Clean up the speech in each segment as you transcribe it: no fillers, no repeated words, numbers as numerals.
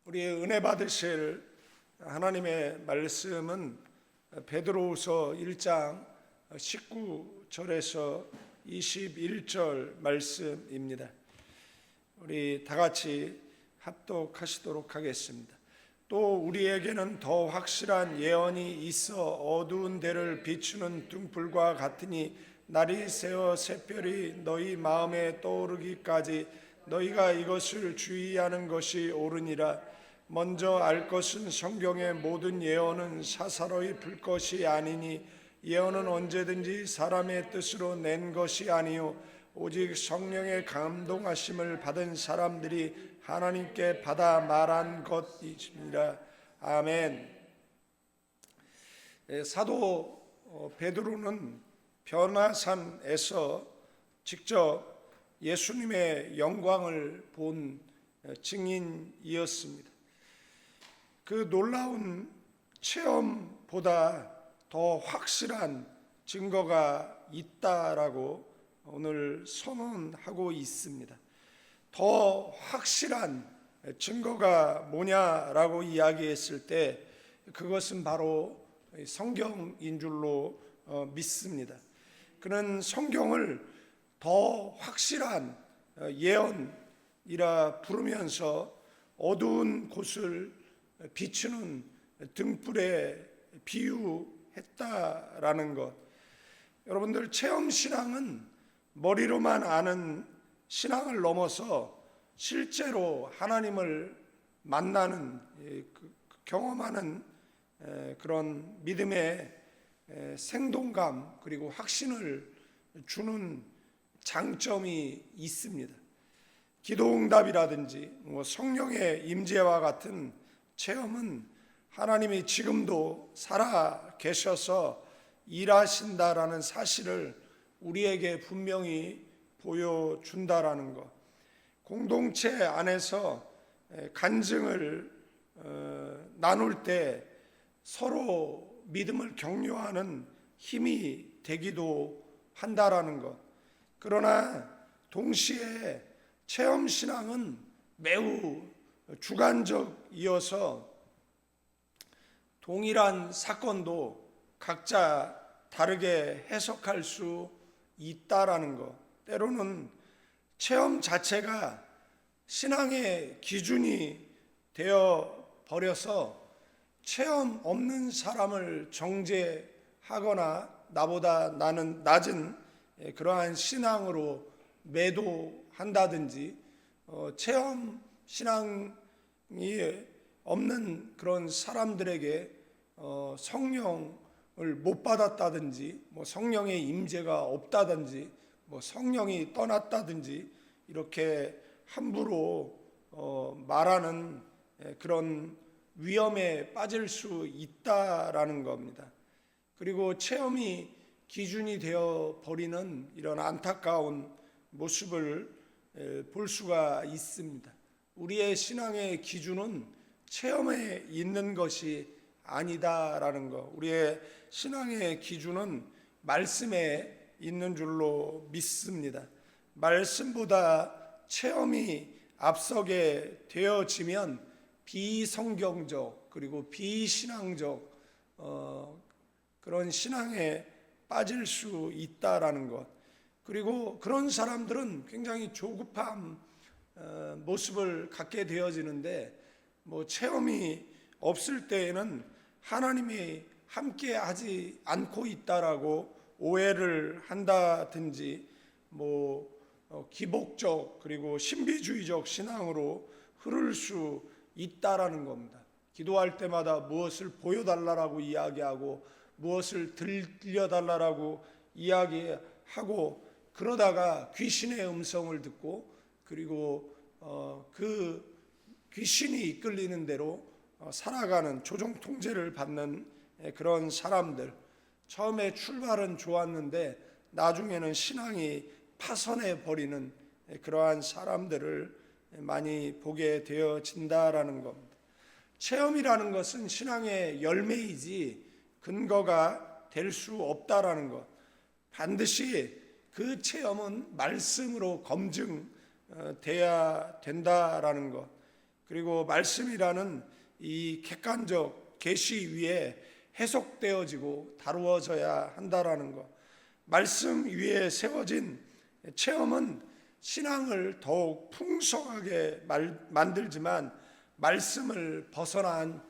우리의 은혜 받으실 하나님의 말씀은 베드로후서 1장 19절에서 21절 말씀입니다. 우리 다 같이 합독하시도록 하겠습니다. 또 우리에게는 더 확실한 예언이 있어 어두운 데를 비추는 등불과 같으니 날이 새어 샛별이 너희 마음에 떠오르기까지 너희가 이것을 주의하는 것이 옳으니라. 먼저 알 것은 성경의 모든 예언은 사사로이 불 것이 아니니 예언은 언제든지 사람의 뜻으로 낸 것이 아니요 오직 성령의 감동하심을 받은 사람들이 하나님께 받아 말한 것이니라. 아멘. 사도 베드로는 변화산에서 직접 예수님의 영광을 본 증인이었습니다. 그 놀라운 체험보다 더 확실한 증거가 있다라고 오늘 선언하고 있습니다. 더 확실한 증거가 뭐냐라고 이야기했을 때 그것은 바로 성경인 줄로 믿습니다. 그는 성경을 더 확실한 예언이라 부르면서 어두운 곳을 비추는 등불에 비유했다라는 것. 여러분들, 체험신앙은 머리로만 아는 신앙을 넘어서 실제로 하나님을 만나는, 경험하는 그런 믿음의 생동감 그리고 확신을 주는 장점이 있습니다. 기도응답이라든지 성령의 임재와 같은 체험은 하나님이 지금도 살아 계셔서 일하신다라는 사실을 우리에게 분명히 보여준다라는 것. 공동체 안에서 간증을 나눌 때 서로 믿음을 격려하는 힘이 되기도 한다라는 것. 그러나 동시에 체험신앙은 매우 주관적이어서 동일한 사건도 각자 다르게 해석할 수 있다라는 것. 때로는 체험 자체가 신앙의 기준이 되어 버려서 체험 없는 사람을 정죄하거나 나보다 나는 낮은 그러한 신앙으로 매도한다든지 체험 신앙이 없는 그런 사람들에게 성령을 못 받았다든지 성령의 임재가 없다든지 성령이 떠났다든지 이렇게 함부로 말하는 그런 위험에 빠질 수 있다라는 겁니다. 그리고 체험이 기준이 되어 버리는 이런 안타까운 모습을 볼 수가 있습니다. 우리의 신앙의 기준은 체험에 있는 것이 아니다라는 것. 우리의 신앙의 기준은 말씀에 있는 줄로 믿습니다. 말씀보다 체험이 앞서게 되어지면 비성경적 그리고 비신앙적 그런 신앙에 빠질 수 있다라는 것. 그리고 그런 사람들은 굉장히 조급한 모습을 갖게 되어지는데 체험이 없을 때에는 하나님이 함께 하지 않고 있다라고 오해를 한다든지 기복적 그리고 신비주의적 신앙으로 흐를 수 있다라는 겁니다. 기도할 때마다 무엇을 보여달라고 이야기하고 무엇을 들려달라고 이야기하고 그러다가 귀신의 음성을 듣고 그리고 그 귀신이 이끌리는 대로 살아가는 조종 통제를 받는 그런 사람들. 처음에 출발은 좋았는데 나중에는 신앙이 파선해 버리는 그러한 사람들을 많이 보게 되어진다라는 겁니다. 체험이라는 것은 신앙의 열매이지 근거가 될 수 없다라는 것. 반드시 그 체험은 말씀으로 검증돼야 된다라는 것. 그리고 말씀이라는 이 객관적 계시 위에 해석되어지고 다루어져야 한다라는 것. 말씀 위에 세워진 체험은 신앙을 더욱 풍성하게 만들지만 말씀을 벗어난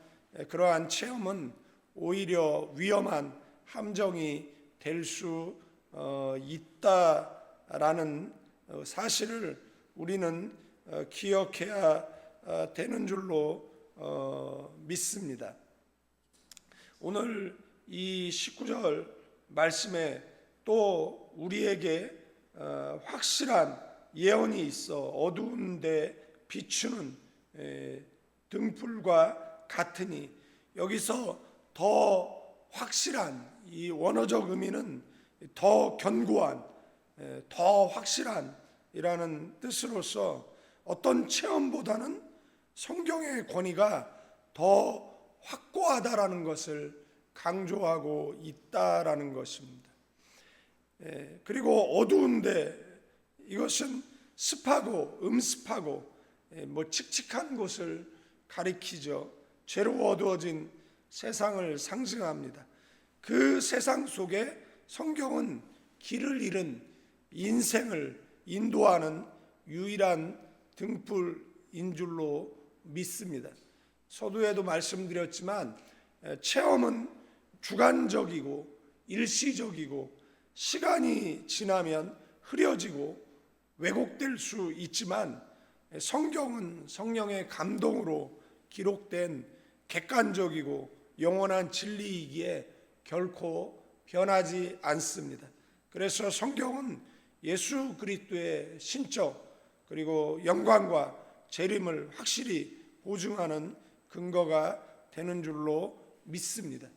그러한 체험은 오히려 위험한 함정이 될 수 있다라는 사실을 우리는 기억해야 되는 줄로 믿습니다. 오늘 이 19절 말씀에 또 우리에게 확실한 예언이 있어 어두운 데 비추는 등불과 같으니, 여기서 더 확실한, 이 원어적 의미는 더 견고한, 더 확실한 이라는 뜻으로서 어떤 체험보다는 성경의 권위가 더 확고하다라는 것을 강조하고 있다라는 것입니다. 그리고 어두운데, 이것은 습하고 음습하고 칙칙한 곳을 가리키죠. 죄로 어두워진 세상을 상징합니다. 그 세상 속에 성경은 길을 잃은 인생을 인도하는 유일한 등불인 줄로 믿습니다. 서두에도 말씀드렸지만 체험은 주관적이고 일시적이고 시간이 지나면 흐려지고 왜곡될 수 있지만, 성경은 성령의 감동으로 기록된 객관적이고 영원한 진리이기에 결코 변하지 않습니다. 그래서 성경은 예수 그리스도의 신적 그리고 영광과 재림을 확실히 보증하는 근거가 되는 줄로 믿습니다.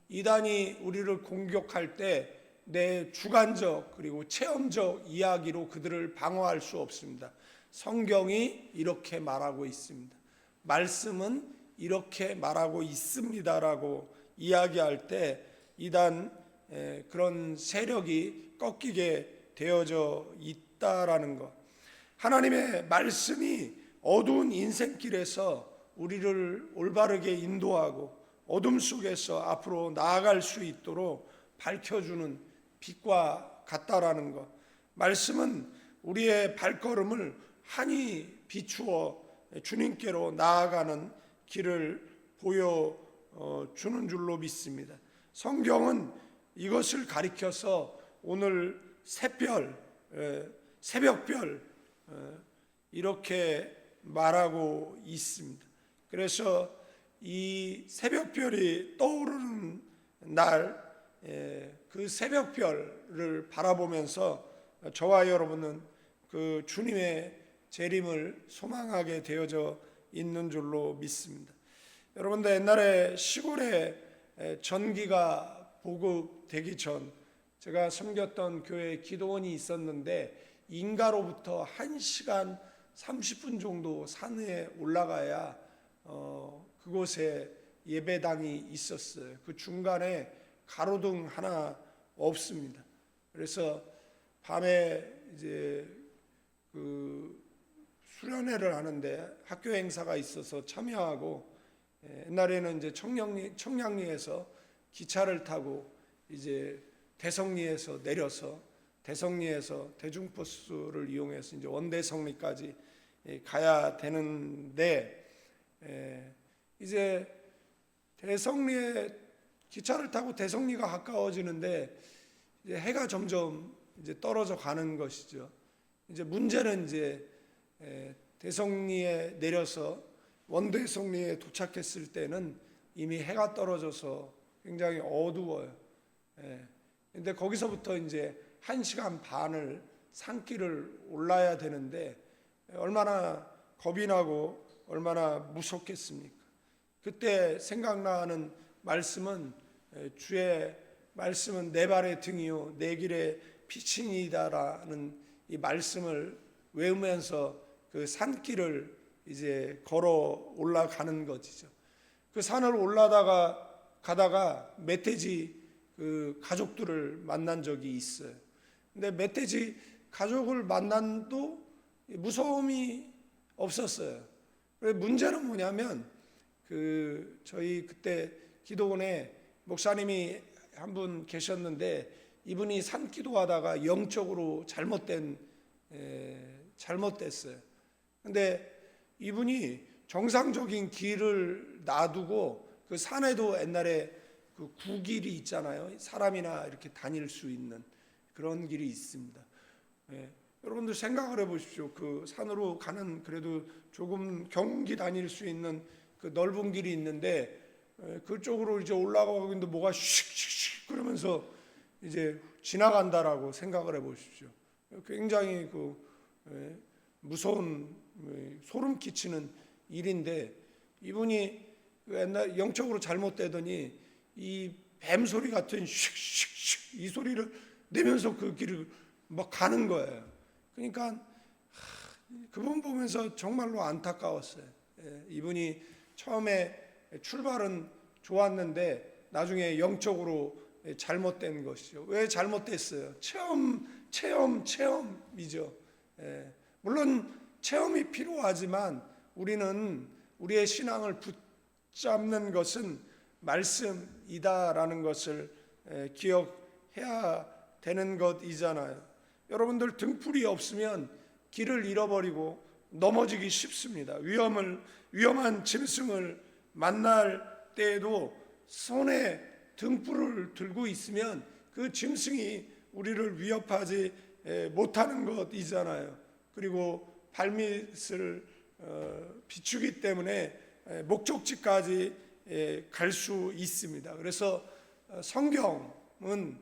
이단이 우리를 공격할 때 내 주관적 그리고 체험적 이야기로 그들을 방어할 수 없습니다. 성경이 이렇게 말하고 있습니다. 말씀은 이렇게 말하고 있습니다라고 이야기할 때 이단 그런 세력이 꺾이게 되어져 있다라는 것. 하나님의 말씀이 어두운 인생길에서 우리를 올바르게 인도하고 어둠 속에서 앞으로 나아갈 수 있도록 밝혀주는 빛과 같다라는 것. 말씀은 우리의 발걸음을 환히 비추어 주님께로 나아가는 길을 보여주는 줄로 믿습니다. 성경은 이것을 가리켜서 오늘 새벽별 이렇게 말하고 있습니다. 그래서 이 새벽별이 떠오르는 날, 그 새벽별을 바라보면서 저와 여러분은 그 주님의 재림을 소망하게 되어져 있는 줄로 믿습니다. 여러분들, 옛날에 시골에 전기가 보급되기 전 제가 섬겼던 교회에 기도원이 있었는데, 인가로부터 1시간 30분 정도 산에 올라가야 그곳에 예배당이 있었어요. 그 중간에 가로등 하나 없습니다. 그래서 밤에 이제 그 수련회를 하는데 학교 행사가 있어서 참여하고, 옛날에는 이제 청량리에서 기차를 타고 이제 대성리에서 내려서 대성리에서 대중버스를 이용해서 이제 원대성리까지 가야 되는데, 이제 대성리에 기차를 타고 대성리가 가까워지는데 이제 해가 점점 이제 떨어져 가는 것이죠. 이제 문제는 이제 대성리에 내려서 원대성리에 도착했을 때는 이미 해가 떨어져서 굉장히 어두워요. 근데 거기서부터 이제 1시간 반을 산길을 올라야 되는데 얼마나 겁이 나고 얼마나 무섭겠습니까? 그때 생각나는 말씀은 주의 말씀은 내 발의 등이요 내 길의 빛이니이다라는 이 말씀을 외우면서 그 산길을 이제 걸어 올라가는 것이죠. 그 산을 가다가 멧돼지 그 가족들을 만난 적이 있어요. 근데 멧돼지 가족을 만난도 무서움이 없었어요. 문제는 뭐냐면 저희 그때 기도원에 목사님이 한 분 계셨는데 이분이 산기도하다가 영적으로 잘못됐어요. 근데 이분이 정상적인 길을 놔두고 그 산에도 옛날에 그 구길이 있잖아요. 사람이나 이렇게 다닐 수 있는 그런 길이 있습니다. 여러분들 생각을 해보십시오. 그 산으로 가는 그래도 조금 경운기 다닐 수 있는 그 넓은 길이 있는데 그쪽으로 이제 올라가고 있는데 뭐가 슉슉슉 그러면서 이제 지나간다라고 생각을 해보십시오. 굉장히 무서운 소름 끼치는 일인데 이분이 옛날 영적으로 잘못되더니 이 뱀 소리 같은 슉슉슉 이 소리를 내면서 그 길을 막 가는 거예요. 그러니까 그분 보면서 정말로 안타까웠어요. 이분이 처음에 출발은 좋았는데 나중에 영적으로 잘못된 것이죠. 왜 잘못됐어요? 체험이죠. 물론 체험이 필요하지만 우리는 우리의 신앙을 붙잡는 것은 말씀이다라는 것을 기억해야 되는 것이잖아요. 여러분들 등불이 없으면 길을 잃어버리고 넘어지기 쉽습니다. 위험한 짐승을 만날 때에도 손에 등불을 들고 있으면 그 짐승이 우리를 위협하지 못하는 것이잖아요. 그리고 발밑을 비추기 때문에 목적지까지 갈 수 있습니다. 그래서 성경은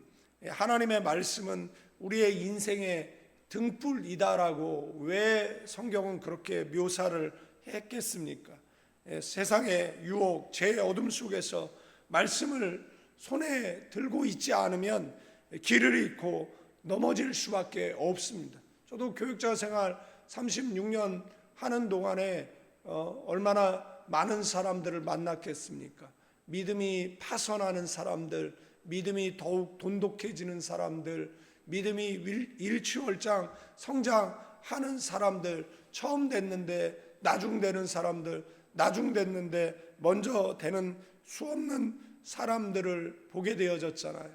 하나님의 말씀은 우리의 인생의 등불이다라고 왜 성경은 그렇게 묘사를 했겠습니까? 세상의 유혹, 죄의 어둠 속에서 말씀을 손에 들고 있지 않으면 길을 잃고 넘어질 수밖에 없습니다. 저도 교육자 생활 36년 하는 동안에 얼마나 많은 사람들을 만났겠습니까? 믿음이 파손하는 사람들, 믿음이 더욱 돈독해지는 사람들, 믿음이 일취월장 성장하는 사람들, 처음 됐는데 나중 되는 사람들, 나중 됐는데 먼저 되는 수없는 사람들을 보게 되어졌잖아요.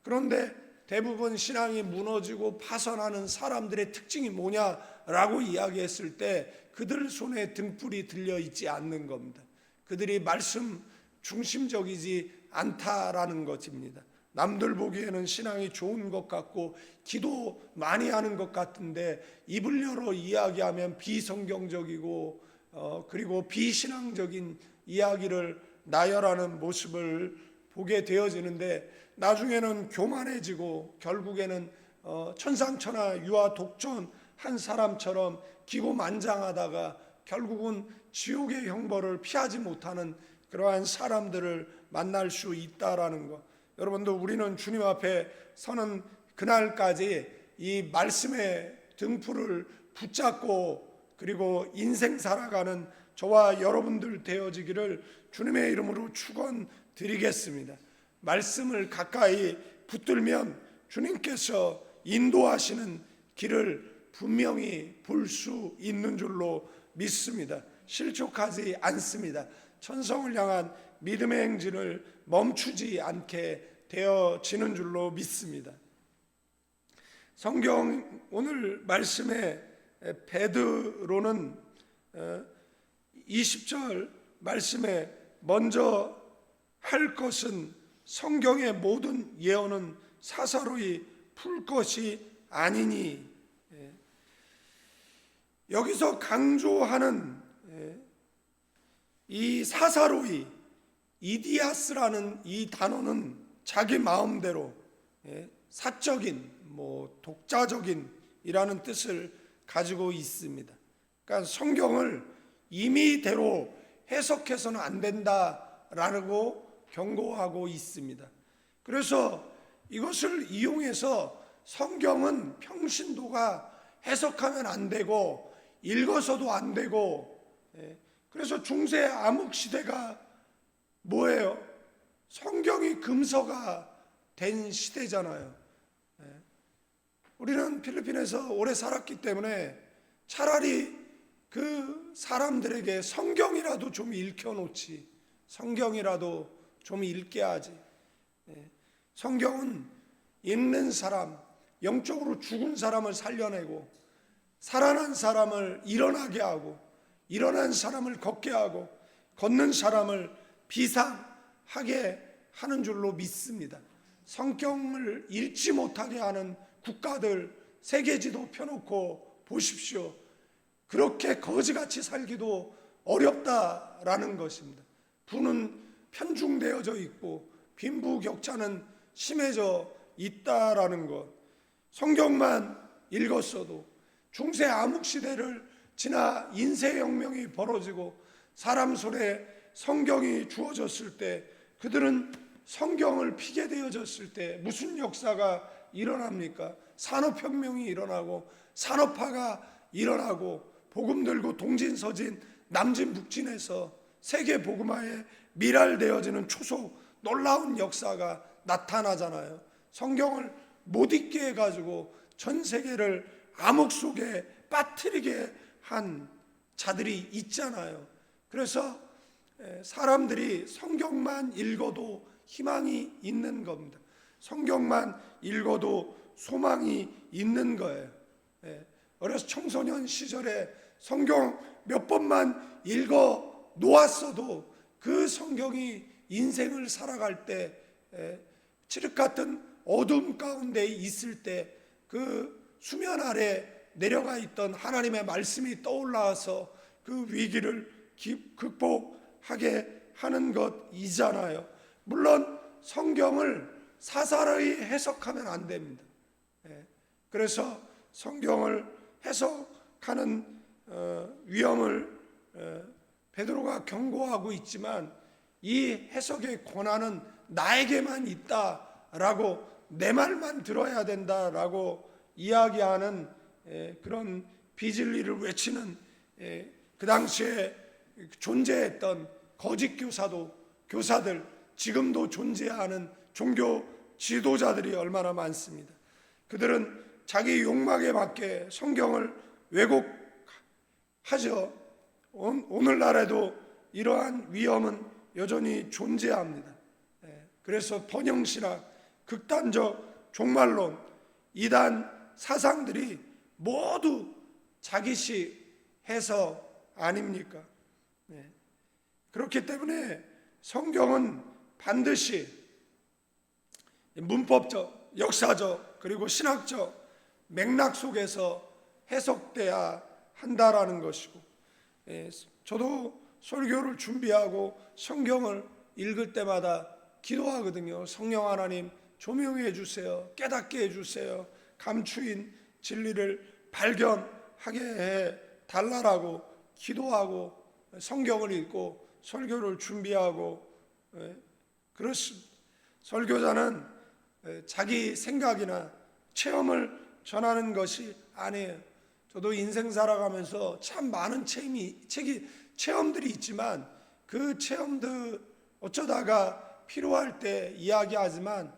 그런데 대부분 신앙이 무너지고 파손하는 사람들의 특징이 뭐냐라고 이야기했을 때 그들 손에 등불이 들려 있지 않는 겁니다. 그들이 말씀 중심적이지 않다라는 것입니다. 남들 보기에는 신앙이 좋은 것 같고 기도 많이 하는 것 같은데 입을 열어 이야기하면 비성경적이고 그리고 비신앙적인 이야기를 나열하는 모습을 보게 되어지는데 나중에는 교만해지고 결국에는 천상천하 유아 독존한 사람처럼 기고만장하다가 결국은 지옥의 형벌을 피하지 못하는 그러한 사람들을 만날 수 있다라는 것. 여러분들 우리는 주님 앞에 서는 그날까지 이 말씀의 등불을 붙잡고 그리고 인생 살아가는 저와 여러분들 되어지기를 주님의 이름으로 축원드리겠습니다. 말씀을 가까이 붙들면 주님께서 인도하시는 길을 분명히 볼 수 있는 줄로 믿습니다. 실족하지 않습니다. 천성을 향한 믿음의 행진을 멈추지 않게 되어지는 줄로 믿습니다. 성경 오늘 말씀에 베드로는 20절 말씀에 먼저 할 것은 성경의 모든 예언은 사사로이 풀 것이 아니니, 여기서 강조하는 이 사사로이 이디아스라는 이 단어는 자기 마음대로 사적인 독자적인 이라는 뜻을 가지고 있습니다. 그러니까 성경을 임의대로 해석해서는 안 된다라고 경고하고 있습니다. 그래서 이것을 이용해서 성경은 평신도가 해석하면 안 되고 읽어서도 안 되고, 그래서 중세 암흑시대가 뭐예요? 성경이 금서가 된 시대잖아요. 우리는 필리핀에서 오래 살았기 때문에 차라리 그 사람들에게 성경이라도 좀 읽혀놓지, 성경이라도 좀 읽게 하지. 성경은 읽는 사람, 영적으로 죽은 사람을 살려내고 살아난 사람을 일어나게 하고 일어난 사람을 걷게 하고 걷는 사람을 비상하게 하는 줄로 믿습니다. 성경을 읽지 못하게 하는 국가들 세계지도 펴놓고 보십시오. 그렇게 거지같이 살기도 어렵다라는 것입니다. 부는 편중되어져 있고 빈부격차는 심해져 있다라는 것. 성경만 읽었어도 중세 암흑시대를 지나 인쇄혁명이 벌어지고 사람 손에 성경이 주어졌을 때 그들은 성경을 피게 되어졌을 때 무슨 역사가 일어납니까? 산업혁명이 일어나고 산업화가 일어나고 복음 들고 동진서진 남진북진에서 세계 복음화에 밀알되어지는 초속 놀라운 역사가 나타나잖아요. 성경을 못 읽게 해가지고 전 세계를 암흑 속에 빠뜨리게 한 자들이 있잖아요. 그래서 사람들이 성경만 읽어도 희망이 있는 겁니다. 성경만 읽어도 소망이 있는 거예요. 어려서 청소년 시절에 성경 몇 번만 읽어 놓았어도 그 성경이 인생을 살아갈 때 칠흑 같은 어둠 가운데 있을 때 그 수면 아래 내려가 있던 하나님의 말씀이 떠올라서 그 위기를 극복하게 하는 것이잖아요. 물론 성경을 사사로이 해석하면 안 됩니다. 그래서 성경을 해석하는 위험을 베드로가 경고하고 있지만 이 해석의 권한은 나에게만 있다라고 내 말만 들어야 된다라고 이야기하는 그런 비진리를 외치는 그 당시에 존재했던 거짓 교사들 지금도 존재하는 종교 지도자들이 얼마나 많습니다. 그들은 자기 욕망에 맞게 성경을 왜곡하죠. 오늘날에도 이러한 위험은 여전히 존재합니다. 그래서 번영신학, 극단적 종말론, 이단 사상들이 모두 자기식 해석 아닙니까? 그렇기 때문에 성경은 반드시 문법적, 역사적, 그리고 신학적 맥락 속에서 해석돼야 한다라는 것이고, 저도 설교를 준비하고 성경을 읽을 때마다 기도하거든요. 성령 하나님 조명해 주세요. 깨닫게 해 주세요. 감추인 진리를 발견하게 해 달라라고 기도하고 성경을 읽고 설교를 준비하고 그렇습니다. 설교자는 자기 생각이나 체험을 전하는 것이 아니에요. 저도 인생 살아가면서 참 많은 체험들이 있지만 그 체험들 어쩌다가 필요할 때 이야기하지만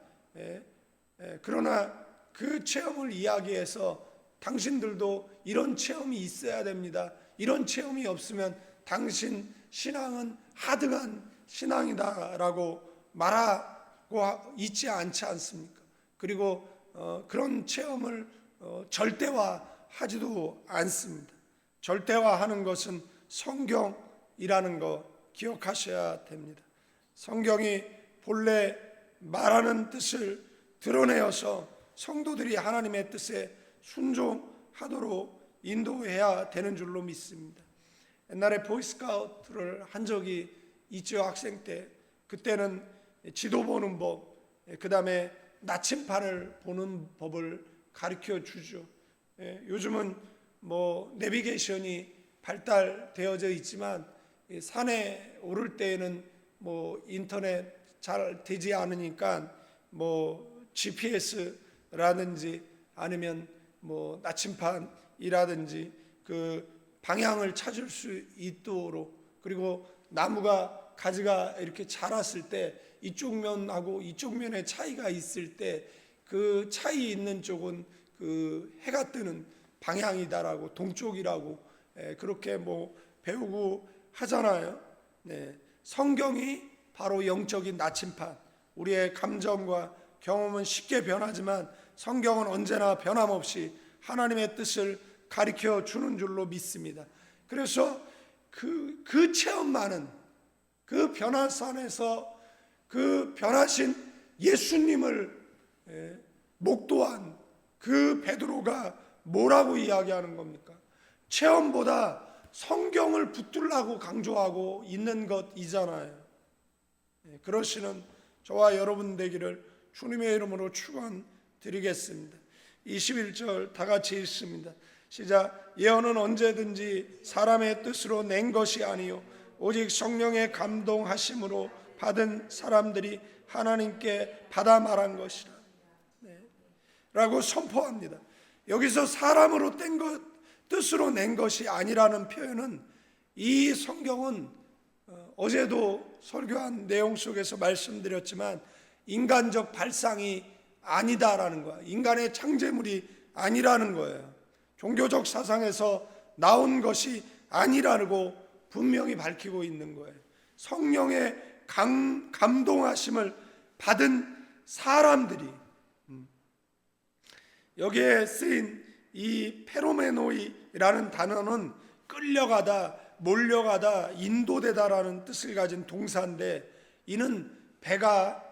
그러나 그 체험을 이야기해서 당신들도 이런 체험이 있어야 됩니다. 이런 체험이 없으면 당신 신앙은 하등한 신앙이다라고 말하고 있지 않지 않습니까? 그리고 그런 체험을 절대화하지도 않습니다. 절대화하는 것은 성경이라는 거 기억하셔야 됩니다. 성경이 본래 말하는 뜻을 드러내어서 성도들이 하나님의 뜻에 순종하도록 인도해야 되는 줄로 믿습니다. 옛날에 보이스카우트를 한 적이 있죠. 학생 때. 그때는 지도 보는 법, 그 다음에 나침판을 보는 법을 가르쳐 주죠. 요즘은 뭐 내비게이션이 발달되어져 있지만 산에 오를 때에는 뭐 인터넷 잘 되지 않으니까 뭐 GPS라든지 아니면 뭐 나침판이라든지 그 방향을 찾을 수 있도록, 그리고 나무가 가지가 이렇게 자랐을 때 이쪽 면하고 이쪽 면의 차이가 있을 때 그 차이 있는 쪽은 그 해가 뜨는 방향이다라고, 동쪽이라고 그렇게 배우고 하잖아요. 성경이 바로 영적인 나침판. 우리의 감정과 경험은 쉽게 변하지만 성경은 언제나 변함없이 하나님의 뜻을 가르쳐 주는 줄로 믿습니다. 그래서 그 체험만은, 그 변화산에서 그 변하신 예수님을 목도한 그 베드로가 뭐라고 이야기하는 겁니까? 체험보다 성경을 붙들라고 강조하고 있는 것이잖아요. 그러시는 저와 여러분 되기를 주님의 이름으로 축원드리겠습니다. 21절 다 같이 읽습니다. 시작. 예언은 언제든지 사람의 뜻으로 낸 것이 아니요 오직 성령의 감동하심으로 받은 사람들이 하나님께 받아 말한 것이라 라고 선포합니다. 여기서 사람으로 뗀 것, 뜻으로 낸 것이 아니라는 표현은, 이 성경은 어제도 설교한 내용 속에서 말씀드렸지만 인간적 발상이 아니다라는 거야. 인간의 창제물이 아니라는 거예요. 종교적 사상에서 나온 것이 아니라고 분명히 밝히고 있는 거예요. 성령의 감동하심을 받은 사람들이, 여기에 쓰인 이 페로메노이라는 단어는 끌려가다, 몰려가다, 인도되다라는 뜻을 가진 동사인데, 이는 배가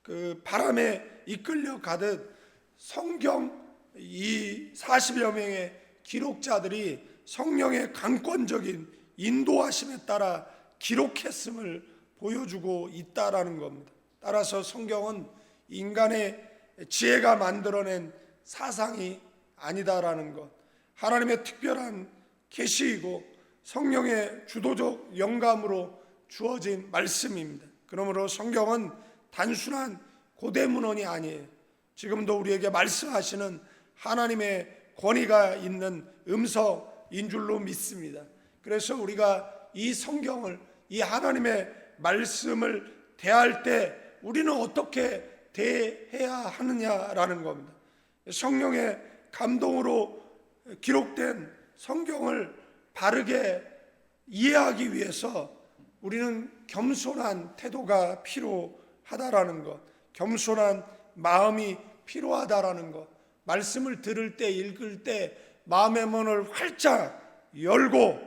그 바람에 이끌려 가듯 성경 이 40여 명의 기록자들이 성령의 강권적인 인도하심에 따라 기록했음을 보여주고 있다라는 겁니다. 따라서 성경은 인간의 지혜가 만들어낸 사상이 아니다라는 것, 하나님의 특별한 계시이고 성령의 주도적 영감으로 주어진 말씀입니다. 그러므로 성경은 단순한 고대문헌이 아니에요. 지금도 우리에게 말씀하시는 하나님의 권위가 있는 음성인 줄로 믿습니다. 그래서 우리가 이 성경을, 이 하나님의 말씀을 대할 때 우리는 어떻게 대해야 하느냐라는 겁니다. 성령의 감동으로 기록된 성경을 바르게 이해하기 위해서 우리는 겸손한 태도가 필요하다라는 것, 겸손한 마음이 필요하다라는 것, 말씀을 들을 때, 읽을 때 마음의 문을 활짝 열고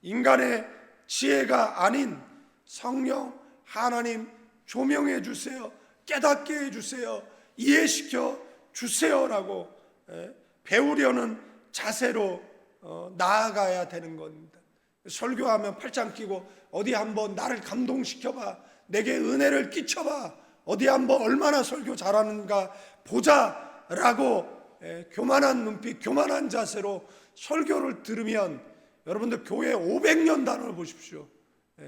인간의 지혜가 아닌 성령 하나님 조명해 주세요, 깨닫게 해 주세요, 이해시켜 주세요라고 배우려는 자세로 나아가야 되는 겁니다. 설교하면 팔짱 끼고 어디 한번 나를 감동시켜봐, 내게 은혜를 끼쳐봐, 어디 한번 얼마나 설교 잘하는가 보자라고 교만한 눈빛, 교만한 자세로 설교를 들으면 여러분들 교회 500년 단을 보십시오.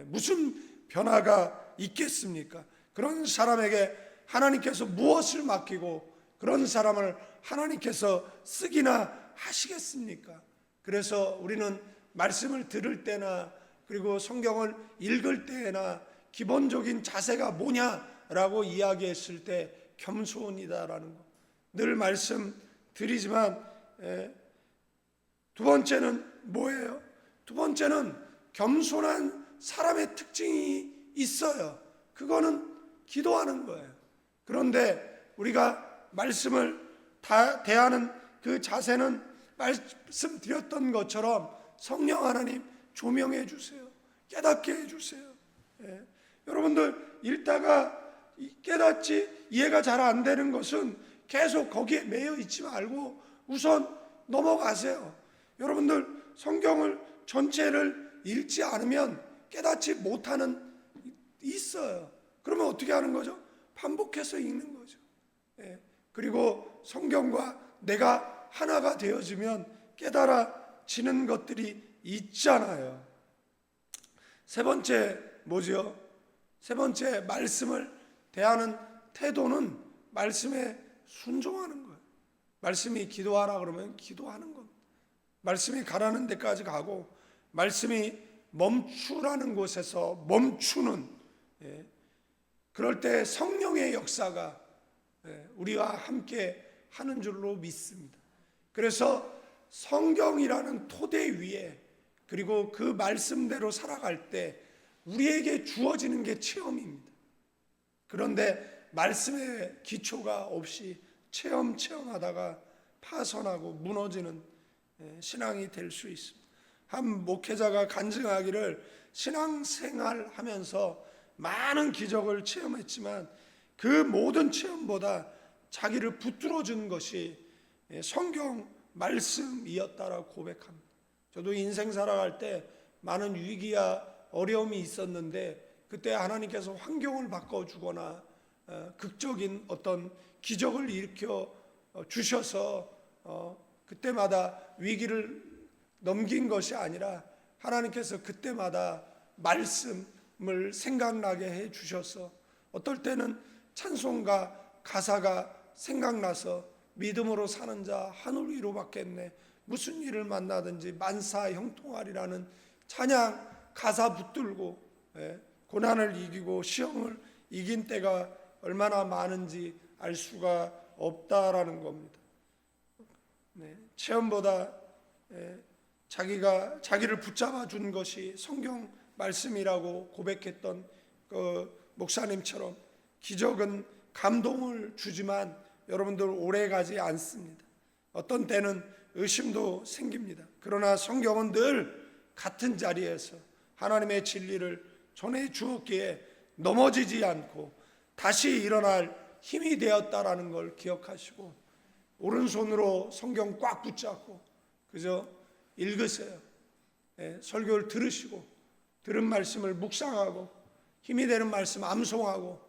무슨 변화가 있겠습니까? 그런 사람에게 하나님께서 무엇을 맡기고 그런 사람을 하나님께서 쓰기나 하시겠습니까? 그래서 우리는 말씀을 들을 때나 그리고 성경을 읽을 때나 기본적인 자세가 뭐냐라고 이야기했을 때 겸손이다라는 거 늘 말씀드리지만, 두 번째는 뭐예요? 두 번째는 겸손한 사람의 특징이 있어요. 그거는 기도하는 거예요. 그런데 우리가 말씀을 대하는 그 자세는 말씀드렸던 것처럼 성령 하나님 조명해 주세요, 깨닫게 해 주세요. 여러분들 읽다가 깨닫지 이해가 잘 안 되는 것은 계속 거기에 매여 있지 말고 우선 넘어가세요. 여러분들 성경을 전체를 읽지 않으면 깨닫지 못하는 있어요. 그러면 어떻게 하는 거죠? 반복해서 읽는 거죠. 그리고 성경과 내가 하나가 되어지면 깨달아지는 것들이 있잖아요. 세 번째 뭐죠? 세 번째, 말씀을 대하는 태도는 말씀에 순종하는 거예요. 말씀이 기도하라 그러면 기도하는 겁니다. 말씀이 가라는 데까지 가고 말씀이 멈추라는 곳에서 멈추는, 그럴 때 성령의 역사가 우리와 함께 하는 줄로 믿습니다. 그래서 성경이라는 토대 위에 그리고 그 말씀대로 살아갈 때 우리에게 주어지는 게 체험입니다. 그런데 말씀의 기초가 없이 체험하다가 파선하고 무너지는 신앙이 될 수 있습니다. 한 목회자가 간증하기를 신앙생활 하면서 많은 기적을 체험했지만 그 모든 체험보다 자기를 붙들어준 것이 성경 말씀이었다라고 고백합니다. 저도 인생 살아갈 때 많은 위기와 어려움이 있었는데 그때 하나님께서 환경을 바꿔주거나 극적인 어떤 기적을 일으켜 주셔서 그때마다 위기를 넘긴 것이 아니라 하나님께서 그때마다 말씀을 생각나게 해 주셔서 어떨 때는 찬송가 가사가 생각나서 믿음으로 사는 자 하늘 위로 받겠네, 무슨 일을 만나든지 만사 형통하리라는 찬양 가사 붙들고 고난을 이기고 시험을 이긴 때가 얼마나 많은지 알 수가 없다라는 겁니다. 체험보다 자기를 붙잡아 준 것이 성경 말씀이라고 고백했던 그 목사님처럼 기적은 감동을 주지만 여러분들 오래 가지 않습니다. 어떤 때는 의심도 생깁니다. 그러나 성경은 늘 같은 자리에서 하나님의 진리를 전해 주었기에 넘어지지 않고 다시 일어날 힘이 되었다라는 걸 기억하시고 오른손으로 성경 꽉 붙잡고 그저 읽으세요. 설교를 들으시고 들은 말씀을 묵상하고 힘이 되는 말씀 암송하고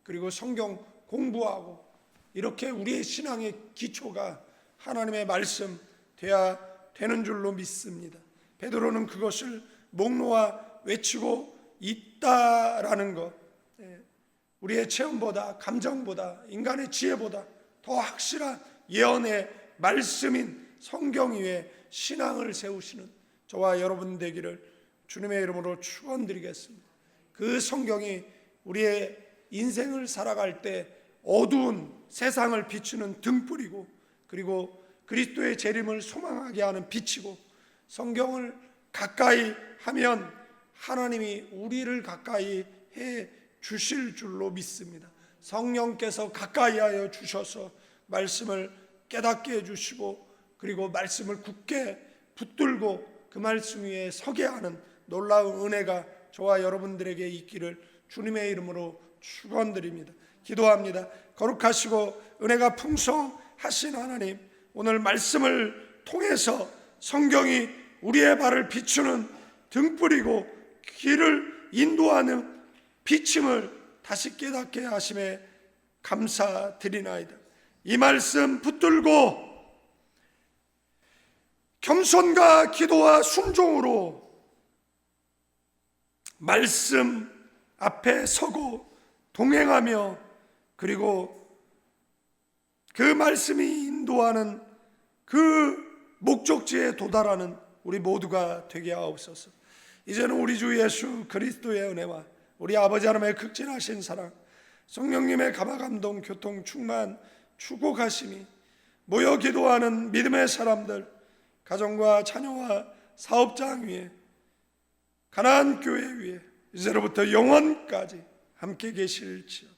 그리고 성경 공부하고 이렇게 우리의 신앙의 기초가 하나님의 말씀 돼야 되는 줄로 믿습니다. 베드로는 그것을 목놓아 외치고 있다라는 것, 우리의 체험보다 감정보다 인간의 지혜보다 더 확실한 예언의 말씀인 성경 위에 신앙을 세우시는 저와 여러분 되기를 주님의 이름으로 축원드리겠습니다. 그 성경이 우리의 인생을 살아갈 때 어두운 세상을 비추는 등불이고 그리고 그리스도의 재림을 소망하게 하는 빛이고 성경을 가까이 하면 하나님이 우리를 가까이 해 주실 줄로 믿습니다. 성령께서 가까이 하여 주셔서 말씀을 깨닫게 해주시고 그리고 말씀을 굳게 붙들고 그 말씀 위에 서게 하는 놀라운 은혜가 저와 여러분들에게 있기를 주님의 이름으로 축원드립니다. 기도합니다. 거룩하시고 은혜가 풍성하신 하나님, 오늘 말씀을 통해서 성경이 우리의 발을 비추는 등불이고 길을 인도하는 비침을 다시 깨닫게 하심에 감사드리나이다. 이 말씀 붙들고 겸손과 기도와 순종으로 말씀 앞에 서고 동행하며 그리고 그 말씀이 인도하는 그 목적지에 도달하는 우리 모두가 되게 하옵소서. 이제는 우리 주 예수 그리스도의 은혜와 우리 아버지 하나님의 극진하신 사랑, 성령님의 감화감동 교통 충만 축복하심이 모여 기도하는 믿음의 사람들, 가정과 자녀와 사업장 위에, 가나안 교회 위에 이제로부터 영원까지 함께 계실지어다.